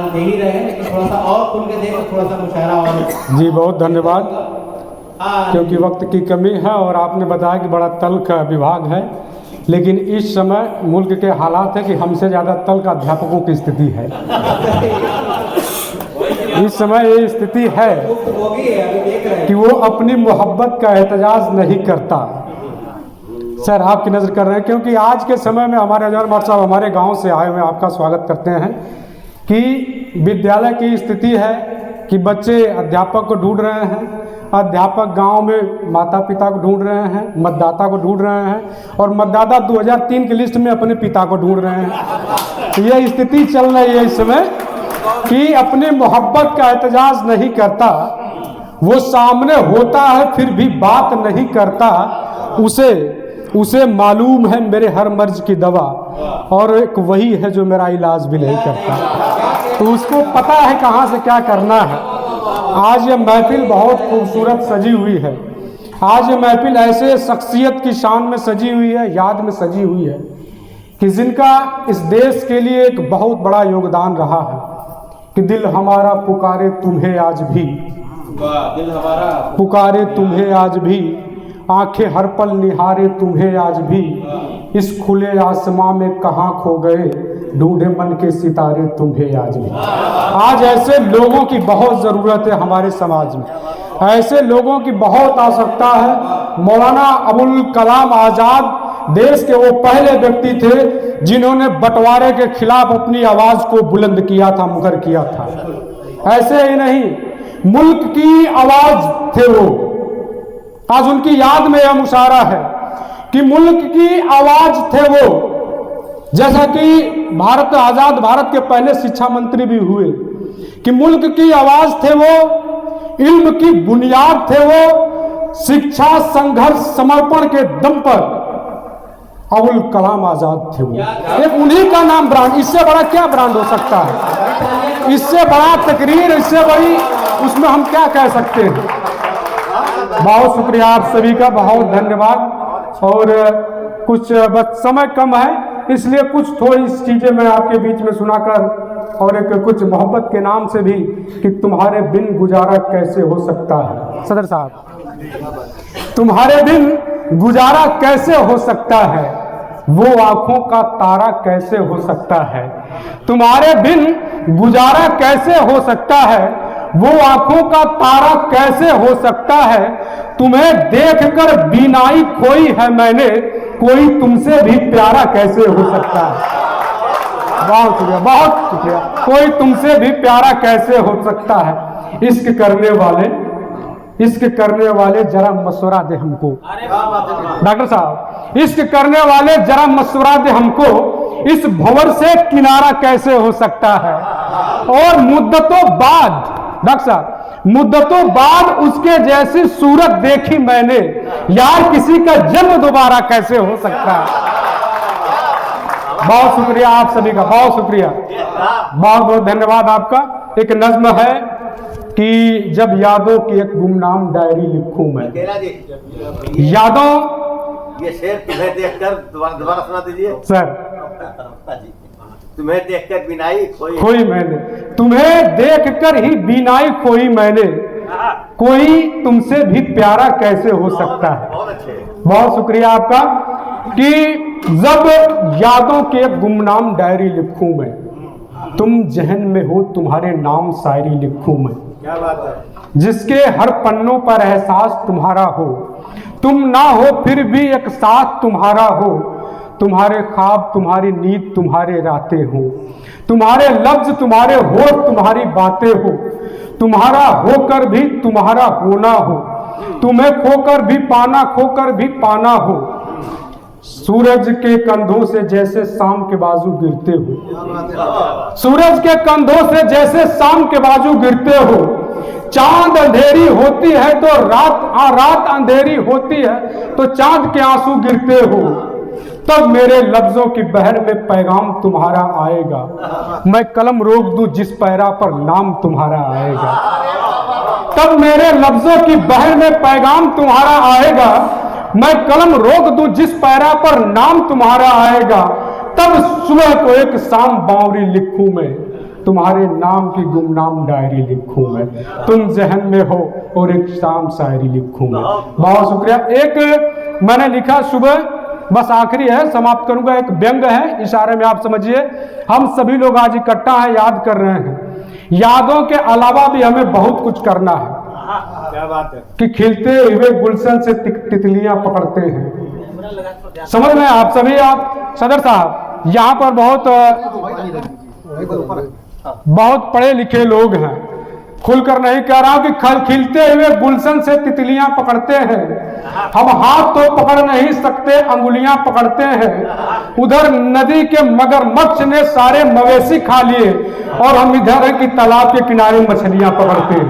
दे ही रहे हैं, लेकिन थोड़ा सा और खुल के दें, थोड़ा सा मुशायरा और। जी बहुत धन्यवाद, क्योंकि वक्त की कमी है और आपने बताया कि बड़ा तल्ख विभाग है, लेकिन इस समय मुल्क के हालात है कि हमसे ज़्यादा तल्ख अध्यापकों की स्थिति है। इस समय ये स्थिति है कि वो अपनी मोहब्बत का एहतजाज नहीं करता। सर आपकी नज़र कर रहे हैं, क्योंकि आज के समय में हमारे अजहर मौलवी साहब हमारे गांव से आए हुए, आपका स्वागत करते हैं कि विद्यालय की स्थिति है कि बच्चे अध्यापक को ढूंढ रहे हैं, अध्यापक गांव में माता पिता को ढूंढ रहे हैं, मतदाता को ढूंढ रहे हैं, और मतदाता 2003 की लिस्ट में अपने पिता को ढूंढ रहे हैं। तो ये स्थिति चल रही है इस समय कि अपनी मोहब्बत का एहतजाज नहीं करता, वो सामने होता है फिर भी बात नहीं करता, उसे मालूम है मेरे हर मर्ज की दवा, और एक वही है जो मेरा इलाज भी नहीं करता। तो उसको पता है कहाँ से क्या करना है। आज ये महफिल बहुत खूबसूरत सजी हुई है। आज ये महफिल ऐसे शख्सियत की शान में सजी हुई है, याद में सजी हुई है कि जिनका इस देश के लिए एक बहुत बड़ा योगदान रहा है कि दिल हमारा पुकारे तुम्हें आज भी, दिल हमारा पुकारे तुम्हें आज भी, आंखें हर पल निहारे तुम्हें आज भी, इस खुले आसमां में कहाँ खो गए, ढूंढे मन के सितारे तुम्हें आज भी। आज ऐसे लोगों की बहुत ज़रूरत है हमारे समाज में, ऐसे लोगों की बहुत आवश्यकता है। मौलाना अबुल कलाम आज़ाद देश के वो पहले व्यक्ति थे जिन्होंने बंटवारे के खिलाफ अपनी आवाज़ को बुलंद किया था, मुखर किया था। ऐसे ही नहीं, मुल्क की आवाज़ थे वो। आज उनकी याद में यह मुशायरा है कि मुल्क की आवाज थे वो, जैसा कि भारत आजाद भारत के पहले शिक्षा मंत्री भी हुए, कि मुल्क की आवाज थे वो, इल्म की बुनियाद थे वो, शिक्षा संघर्ष समर्पण के दम पर अबुल कलाम आजाद थे वो। एक उन्हीं का नाम ब्रांड, इससे बड़ा क्या ब्रांड हो सकता है, इससे बड़ा तकरीर, इससे बड़ी उसमें हम क्या कह सकते हैं। बहुत शुक्रिया आप सभी का, बहुत धन्यवाद। और कुछ बस समय कम है, इसलिए कुछ थोड़ी चीज़ें मैं आपके बीच में सुनाकर, और एक कुछ मोहब्बत के नाम से भी कि तुम्हारे बिन गुजारा कैसे हो सकता है। सदर साहब, तुम्हारे बिन गुजारा कैसे हो सकता है, वो आंखों का तारा कैसे हो सकता है, तुम्हारे बिन गुजारा कैसे हो सकता है, वो आंखों का तारा कैसे हो सकता है, तुम्हें देखकर बीनाई खोई है मैंने, कोई तुमसे भी प्यारा कैसे हो सकता है। बहुत शुक्रिया, बहुत शुक्रिया। कोई तुमसे भी प्यारा कैसे हो सकता है। इश्क करने वाले जरा मशवरा दे हमको। डॉक्टर साहब, इश्क करने वाले जरा मशवरा दे हमको, इस भंवर से किनारा कैसे हो सकता है। और मुद्दतों बाद, डॉक्टर साहब, मुद्दतों बाद उसके जैसी सूरत देखी मैंने, यार किसी का जन्म दोबारा कैसे हो सकता है। बहुत शुक्रिया आप सभी का, बहुत शुक्रिया, बहुत बहुत धन्यवाद आपका। एक नज्म है कि जब यादों की एक गुमनाम डायरी लिखूं मैं, यादों, ये शेर तुम्हें देखकर दोबारा सुना दीजिए सर। तुम्हें देखकर बिनाई खोई मैंने, तुम्हें देखकर ही बिनाई खोई मैंने, कोई तुमसे भी प्यारा कैसे हो सकता है। बहुत अच्छे, बहुत शुक्रिया आपका। कि जब यादों के एक गुमनाम डायरी लिखूं मैं, तुम जहन में हो तुम्हारे नाम शायरी लिखूं मैं, क्या बात है। जिसके हर पन्नों पर एहसास तुम्हारा हो, तुम ना हो फिर भी एक साथ तुम्हारा हो, तुम्हारे ख्वाब तुम्हारी नींद तुम्हारे रातें हो, तुम्हारे लफ्ज तुम्हारे होठ तुम्हारी बातें हो, तुम्हारा होकर भी तुम्हारा होना हो, तुम्हें खोकर भी पाना हो, सूरज के कंधों से जैसे शाम के बाजू गिरते हो, सूरज के कंधों से जैसे शाम के बाजू गिरते हो, चांद अंधेरी होती है तो रात अंधेरी होती है तो चांद के आंसू गिरते हो, तब मेरे लफ्जों की बहर में पैगाम तुम्हारा आएगा, मैं कलम रोक दूं जिस पैरा पर नाम तुम्हारा आएगा, तब मेरे लफ्जों की बहर में पैगाम तुम्हारा आएगा, मैं कलम रोक दूं जिस पैरा पर नाम तुम्हारा आएगा, तब सुबह को एक शाम बावरी लिखूं मैं, तुम्हारे नाम की गुमनाम डायरी लिखूं मैं, तुम जहन में हो और एक शाम शायरी लिखूं मैं। बहुत शुक्रिया। एक मैंने लिखा सुबह, बस आखिरी है, समाप्त करूंगा। एक व्यंग है, इशारे में आप समझिए। हम सभी लोग आज इकट्ठा हैं, याद कर रहे हैं। यादों के अलावा भी हमें बहुत कुछ करना है। क्या बात है कि खिलते हुए गुलशन से तितलियां पकड़ते हैं। समझ में आप सभी। आप सदर साहब, यहाँ पर बहुत पढ़े लिखे लोग हैं, खुलकर नहीं कह रहा हूं कि खिलते हुए गुलशन से तितलियां पकड़ते हैं। हम हाथ तो पकड़ नहीं सकते, अंगुलियां पकड़ते हैं। उधर नदी के मगरमच्छ ने सारे मवेशी खा लिए और हम इधर है कि तालाब के किनारे मछलियां पकड़ते हैं।